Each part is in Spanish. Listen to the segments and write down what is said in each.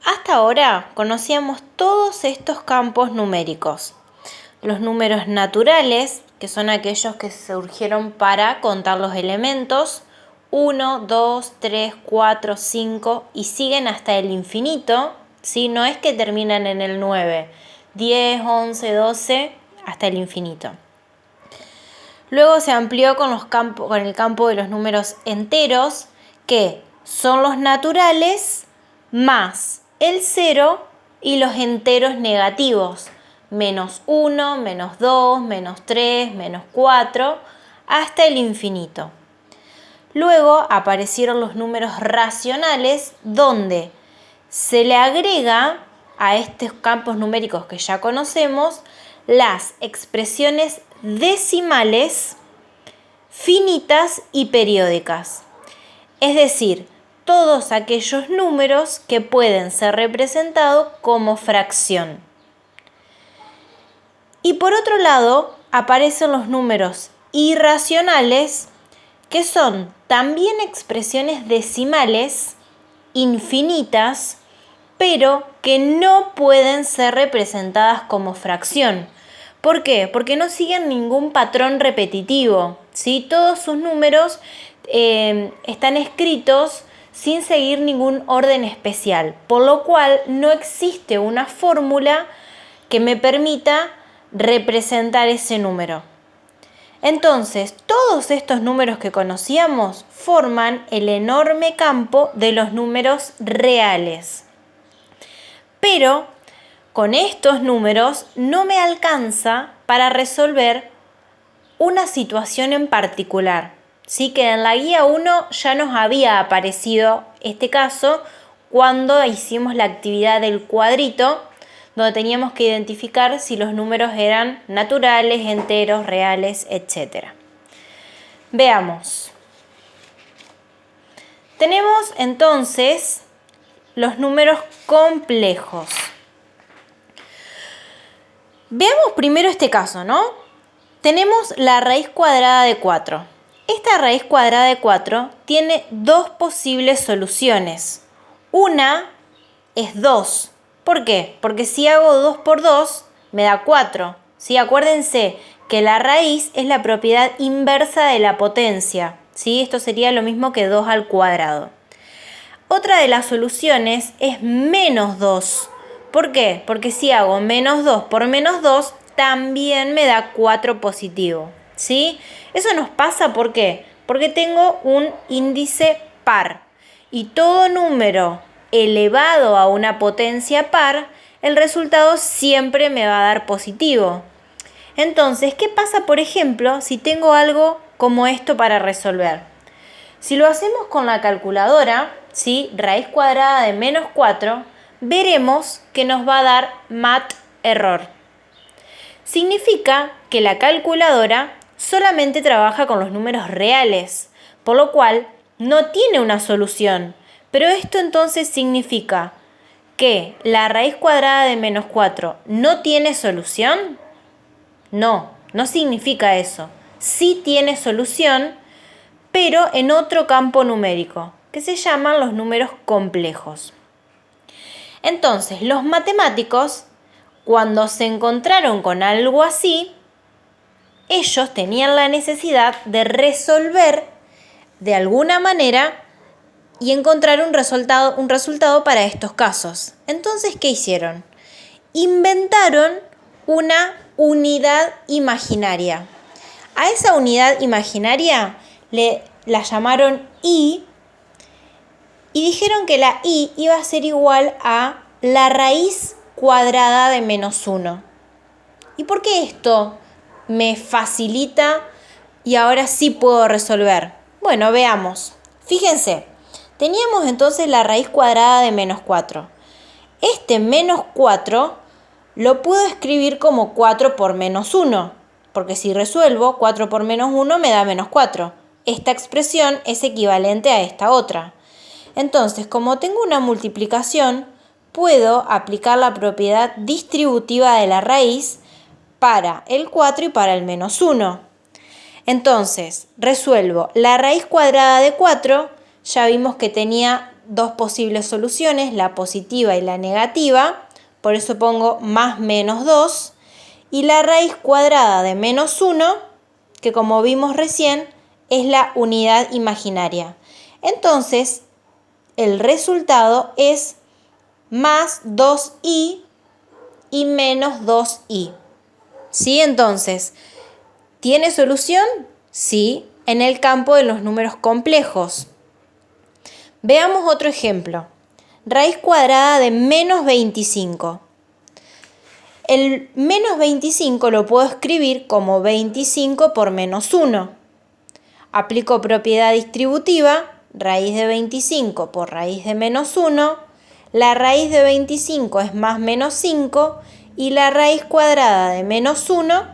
Hasta ahora conocíamos todos estos campos numéricos. Los números naturales, que son aquellos que surgieron para contar los elementos, 1, 2, 3, 4, 5 y siguen hasta el infinito, ¿sí? No es que terminan en el 9, 10, 11, 12, hasta el infinito. Luego se amplió con el campo de los números enteros, que son los naturales más el 0 y los enteros negativos, menos 1, menos 2, menos 3, menos 4, hasta el infinito. Luego aparecieron los números racionales, donde se le agrega a estos campos numéricos que ya conocemos las expresiones decimales, finitas y periódicas. Es decir, todos aquellos números que pueden ser representados como fracción. Y por otro lado, aparecen los números irracionales, que son también expresiones decimales, infinitas, pero que no pueden ser representadas como fracción. ¿Por qué? Porque no siguen ningún patrón repetitivo, ¿sí? Todos sus números están escritos sin seguir ningún orden especial, por lo cual no existe una fórmula que me permita representar ese número. Entonces, todos estos números que conocíamos forman el enorme campo de los números reales. Pero con estos números no me alcanza para resolver una situación en particular. Sí, que en la guía 1 ya nos había aparecido este caso cuando hicimos la actividad del cuadrito, donde teníamos que identificar si los números eran naturales, enteros, reales, etc. Veamos. Tenemos entonces los números complejos. Veamos primero este caso, ¿no? Tenemos la raíz cuadrada de 4. Esta raíz cuadrada de 4 tiene dos posibles soluciones. Una es 2. ¿Por qué? Porque si hago 2 por 2, me da 4. ¿Sí? Acuérdense que la raíz es la propiedad inversa de la potencia. ¿Sí? Esto sería lo mismo que 2 al cuadrado. Otra de las soluciones es menos 2. ¿Por qué? Porque si hago menos 2 por menos 2, también me da 4 positivo. ¿Sí? Eso nos pasa, ¿por qué? Porque tengo un índice par. Y todo número elevado a una potencia par, el resultado siempre me va a dar positivo. Entonces, ¿qué pasa, por ejemplo, si tengo algo como esto para resolver? Si lo hacemos con la calculadora, ¿sí? Raíz cuadrada de menos 4, veremos que nos va a dar mat error. Significa que la calculadora solamente trabaja con los números reales, por lo cual no tiene una solución. Pero esto entonces significa que la raíz cuadrada de menos 4 no tiene solución. No significa eso. Sí tiene solución, pero en otro campo numérico, que se llaman los números complejos. Entonces, los matemáticos, cuando se encontraron con algo así, ellos tenían la necesidad de resolver de alguna manera y encontrar un resultado para estos casos. Entonces, ¿qué hicieron? Inventaron una unidad imaginaria. A esa unidad imaginaria la llamaron I y dijeron que la I iba a ser igual a la raíz cuadrada de menos 1. ¿Y por qué esto me facilita y ahora sí puedo resolver? Bueno, veamos. Fíjense, teníamos entonces la raíz cuadrada de menos 4. Este menos 4 lo puedo escribir como 4 por menos 1, porque si resuelvo 4 por menos 1 me da menos 4. Esta expresión es equivalente a esta otra. Entonces, como tengo una multiplicación, puedo aplicar la propiedad distributiva de la raíz para el 4 y para el menos 1. Entonces, resuelvo la raíz cuadrada de 4, ya vimos que tenía dos posibles soluciones, la positiva y la negativa, por eso pongo más menos 2, y la raíz cuadrada de menos 1, que como vimos recién, es la unidad imaginaria. Entonces, el resultado es más 2i y menos 2i. ¿Sí? Entonces, ¿tiene solución? Sí, en el campo de los números complejos. Veamos otro ejemplo. Raíz cuadrada de menos 25. El menos 25 lo puedo escribir como 25 por menos 1. Aplico propiedad distributiva, raíz de 25 por raíz de menos 1. La raíz de 25 es más menos 5 y la raíz cuadrada de menos 1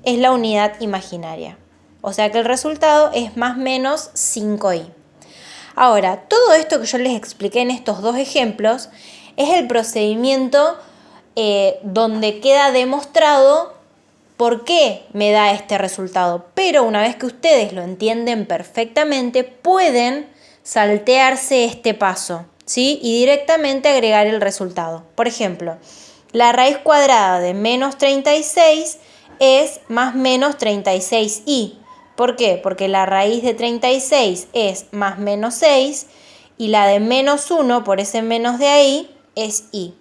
es la unidad imaginaria. O sea que el resultado es más menos 5i. Ahora, todo esto que yo les expliqué en estos dos ejemplos es el procedimiento donde queda demostrado por qué me da este resultado. Pero una vez que ustedes lo entienden perfectamente, pueden saltearse este paso, ¿sí? Y directamente agregar el resultado. Por ejemplo, la raíz cuadrada de menos 36 es más menos 36i. ¿Por qué? Porque la raíz de 36 es más menos 6 y la de menos 1, por ese menos de ahí, es i.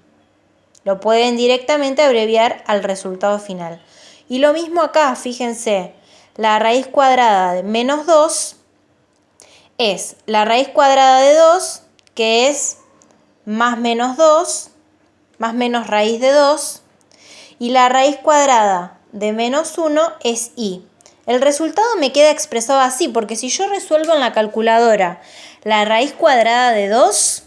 Lo pueden directamente abreviar al resultado final. Y lo mismo acá, fíjense, la raíz cuadrada de menos 2 es la raíz cuadrada de 2, que es más menos 2, más menos raíz de 2, y la raíz cuadrada de menos 1 es i. El resultado me queda expresado así, porque si yo resuelvo en la calculadora la raíz cuadrada de 2,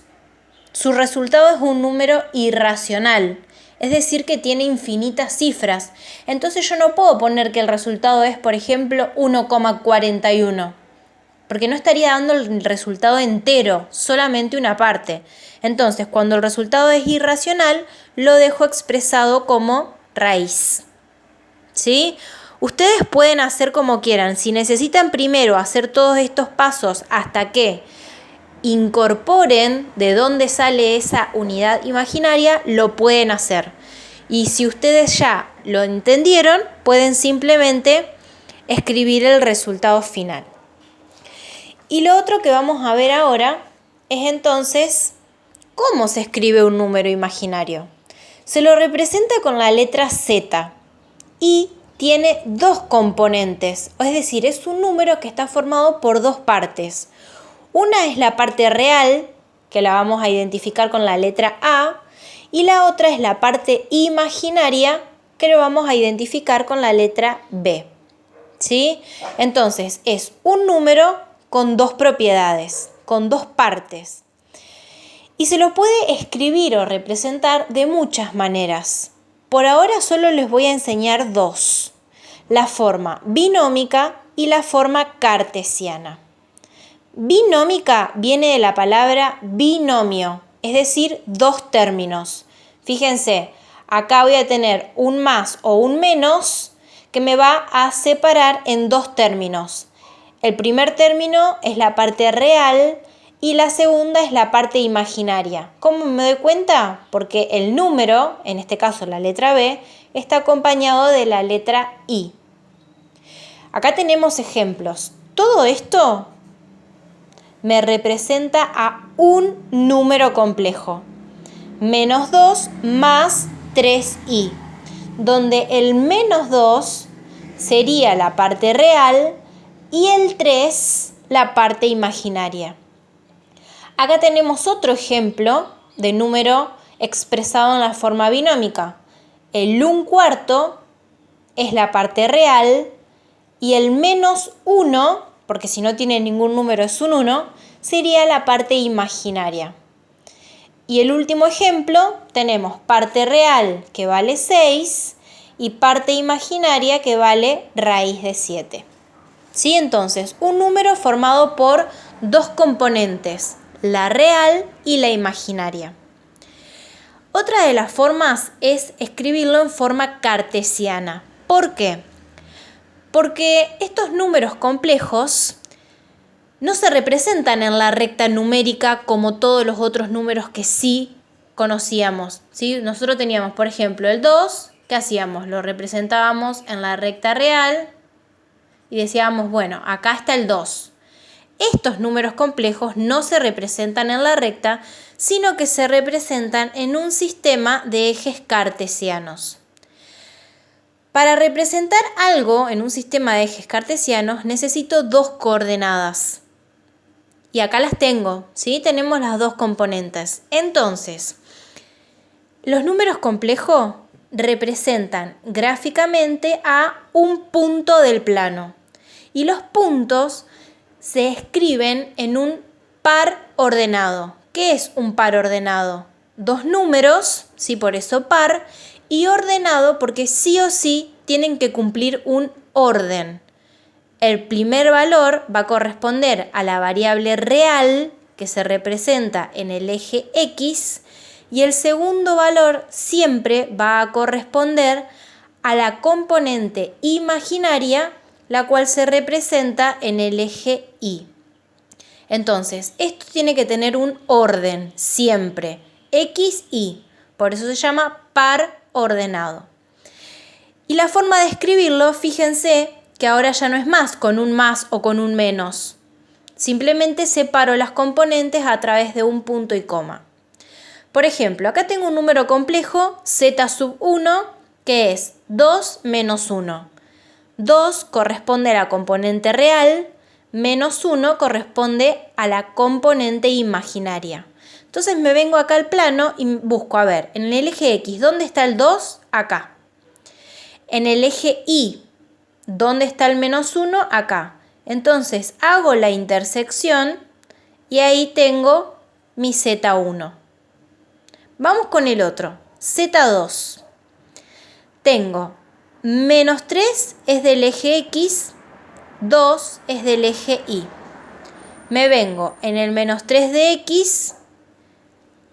su resultado es un número irracional, es decir, que tiene infinitas cifras. Entonces yo no puedo poner que el resultado es, por ejemplo, 1,41, porque no estaría dando el resultado entero, solamente una parte. Entonces, cuando el resultado es irracional, lo dejo expresado como raíz. ¿Sí? Ustedes pueden hacer como quieran. Si necesitan primero hacer todos estos pasos hasta que incorporen de dónde sale esa unidad imaginaria, lo pueden hacer. Y si ustedes ya lo entendieron, pueden simplemente escribir el resultado final. Y lo otro que vamos a ver ahora es entonces cómo se escribe un número imaginario. Se lo representa con la letra Z y tiene dos componentes, es decir, es un número que está formado por dos partes. Una es la parte real, que la vamos a identificar con la letra A, y la otra es la parte imaginaria, que lo vamos a identificar con la letra B. ¿Sí? Entonces, es un número con dos propiedades, con dos partes. Y se lo puede escribir o representar de muchas maneras. Por ahora solo les voy a enseñar dos: la forma binómica y la forma cartesiana. Binómica viene de la palabra binomio, es decir, dos términos. Fíjense, acá voy a tener un más o un menos que me va a separar en dos términos. El primer término es la parte real y la segunda es la parte imaginaria. ¿Cómo me doy cuenta? Porque el número, en este caso la letra B, está acompañado de la letra I. Acá tenemos ejemplos. Todo esto me representa a un número complejo. Menos 2 más 3i, donde el menos 2 sería la parte real y el 3 la parte imaginaria. Acá tenemos otro ejemplo de número expresado en la forma binómica. El 1/4 es la parte real y el menos 1, porque si no tiene ningún número es un 1, sería la parte imaginaria. Y el último ejemplo, tenemos parte real que vale 6 y parte imaginaria que vale raíz de 7. ¿Sí? Entonces, un número formado por dos componentes, la real y la imaginaria. Otra de las formas es escribirlo en forma cartesiana. ¿Por qué? Porque estos números complejos no se representan en la recta numérica como todos los otros números que sí conocíamos, ¿sí? Nosotros teníamos, por ejemplo, el 2, ¿qué hacíamos? Lo representábamos en la recta real y decíamos, bueno, acá está el 2. Estos números complejos no se representan en la recta, sino que se representan en un sistema de ejes cartesianos. Para representar algo en un sistema de ejes cartesianos necesito dos coordenadas. Y acá las tengo, ¿sí? Tenemos las dos componentes. Entonces, los números complejos representan gráficamente a un punto del plano. Y los puntos se escriben en un par ordenado. ¿Qué es un par ordenado? Dos números, sí, por eso par, y ordenado porque sí o sí tienen que cumplir un orden. El primer valor va a corresponder a la variable real que se representa en el eje X y el segundo valor siempre va a corresponder a la componente imaginaria, la cual se representa en el eje Y. Entonces, esto tiene que tener un orden siempre, X, Y. Por eso se llama par ordenado. Y la forma de escribirlo, fíjense que ahora ya no es más con un más o con un menos. Simplemente separo las componentes a través de un punto y coma. Por ejemplo, acá tengo un número complejo, z sub 1, que es 2 menos 1. 2 corresponde a la componente real, menos 1 corresponde a la componente imaginaria. Entonces me vengo acá al plano y busco, a ver, en el eje X, ¿dónde está el 2? Acá. En el eje Y, ¿dónde está el menos 1? Acá. Entonces hago la intersección y ahí tengo mi Z1. Vamos con el otro, Z2. Tengo menos 3 es del eje X, 2 es del eje Y. Me vengo en el menos 3 de X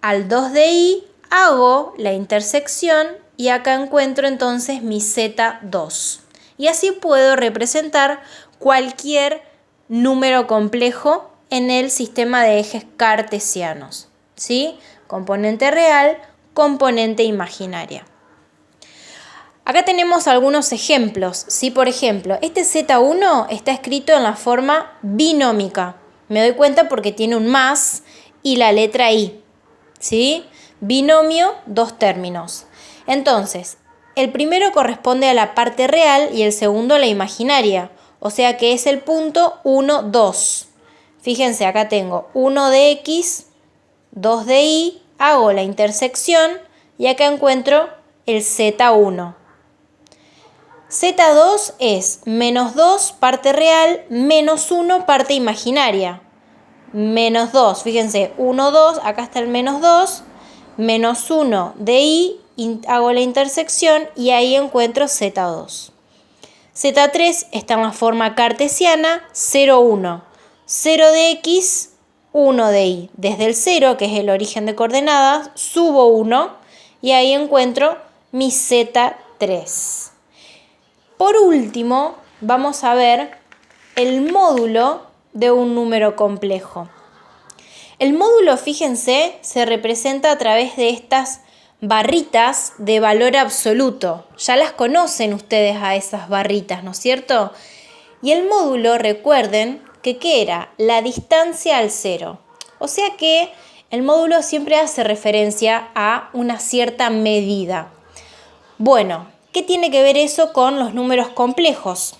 al 2 de Y, hago la intersección y acá encuentro entonces mi Z2. Y así puedo representar cualquier número complejo en el sistema de ejes cartesianos, ¿sí? Componente real, componente imaginaria. Acá tenemos algunos ejemplos, ¿sí? Por ejemplo, este Z1 está escrito en la forma binómica. Me doy cuenta porque tiene un más y la letra I, ¿sí? Binomio, dos términos. Entonces, el primero corresponde a la parte real y el segundo a la imaginaria. O sea que es el punto 1, 2. Fíjense, acá tengo 1 de X, 2 de Y, hago la intersección y acá encuentro el Z1. Z2 es menos 2 parte real, menos 1 parte imaginaria. Menos 2, fíjense, 1, 2, acá está el menos 2, menos 1 de Y, hago la intersección y ahí encuentro Z2. Z3 está en la forma cartesiana, 0, 1. 0 de X, 1 de Y. Desde el 0, que es el origen de coordenadas, subo 1 y ahí encuentro mi Z3. Por último, vamos a ver el módulo de un número complejo. El módulo, fíjense, se representa a través de estas barritas de valor absoluto. Ya las conocen ustedes a esas barritas, ¿no es cierto? Y el módulo, recuerden que ¿qué era? La distancia al cero. O sea que el módulo siempre hace referencia a una cierta medida. Bueno, ¿qué tiene que ver eso con los números complejos?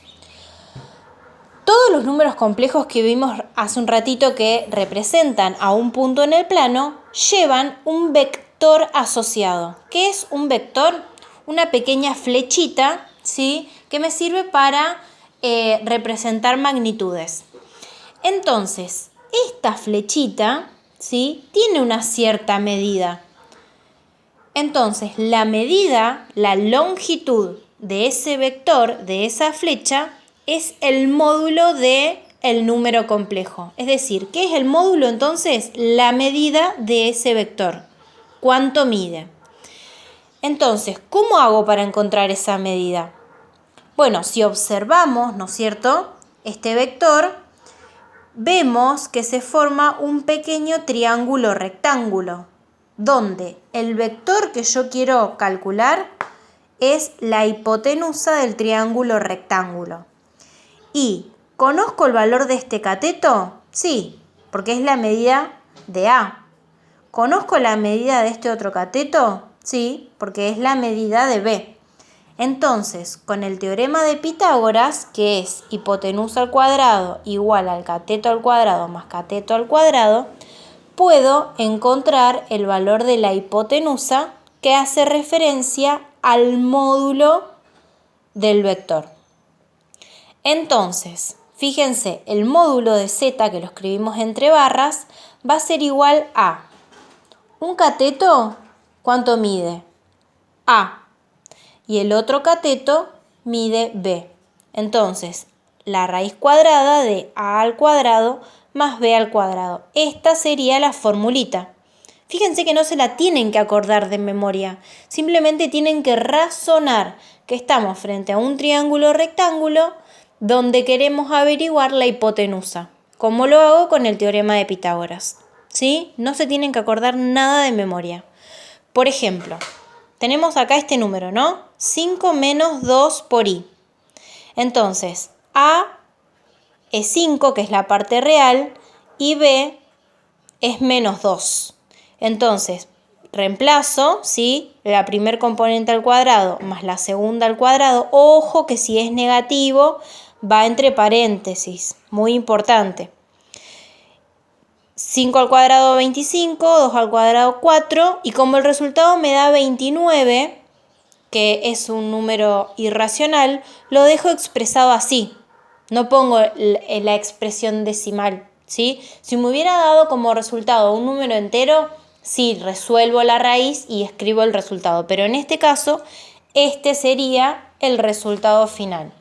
Todos los números complejos que vimos hace un ratito que representan a un punto en el plano llevan un vector asociado. ¿Qué es un vector? Una pequeña flechita, ¿sí? Que me sirve para representar magnitudes. Entonces, esta flechita, ¿sí? Tiene una cierta medida. Entonces, la medida, la longitud de ese vector, de esa flecha, es el módulo del número complejo. Es decir, ¿qué es el módulo entonces? La medida de ese vector. ¿Cuánto mide? Entonces, ¿cómo hago para encontrar esa medida? Bueno, si observamos, ¿no es cierto?, este vector, vemos que se forma un pequeño triángulo rectángulo, donde el vector que yo quiero calcular es la hipotenusa del triángulo rectángulo. ¿Y conozco el valor de este cateto? Sí, porque es la medida de A. ¿Conozco la medida de este otro cateto? Sí, porque es la medida de B. Entonces, con el teorema de Pitágoras, que es hipotenusa al cuadrado igual al cateto al cuadrado más cateto al cuadrado, puedo encontrar el valor de la hipotenusa que hace referencia al módulo del vector. Entonces, fíjense, el módulo de z, que lo escribimos entre barras, va a ser igual a un cateto, ¿cuánto mide? A. Y el otro cateto mide B. Entonces, la raíz cuadrada de A al cuadrado más B al cuadrado. Esta sería la formulita. Fíjense que no se la tienen que acordar de memoria. Simplemente tienen que razonar que estamos frente a un triángulo rectángulo donde queremos averiguar la hipotenusa. Como lo hago con el teorema de Pitágoras. ¿Sí? No se tienen que acordar nada de memoria. Por ejemplo, tenemos acá este número, ¿no? 5 menos 2 por i. Entonces, A es 5, que es la parte real, y B es menos 2. Entonces, reemplazo, ¿sí? La primer componente al cuadrado más la segunda al cuadrado. Ojo que si es negativo, va entre paréntesis. Muy importante. 5 al cuadrado 25, 2 al cuadrado 4, y como el resultado me da 29, que es un número irracional, lo dejo expresado así. No pongo la expresión decimal, ¿sí? Si me hubiera dado como resultado un número entero, sí, resuelvo la raíz y escribo el resultado. Pero en este caso, este sería el resultado final.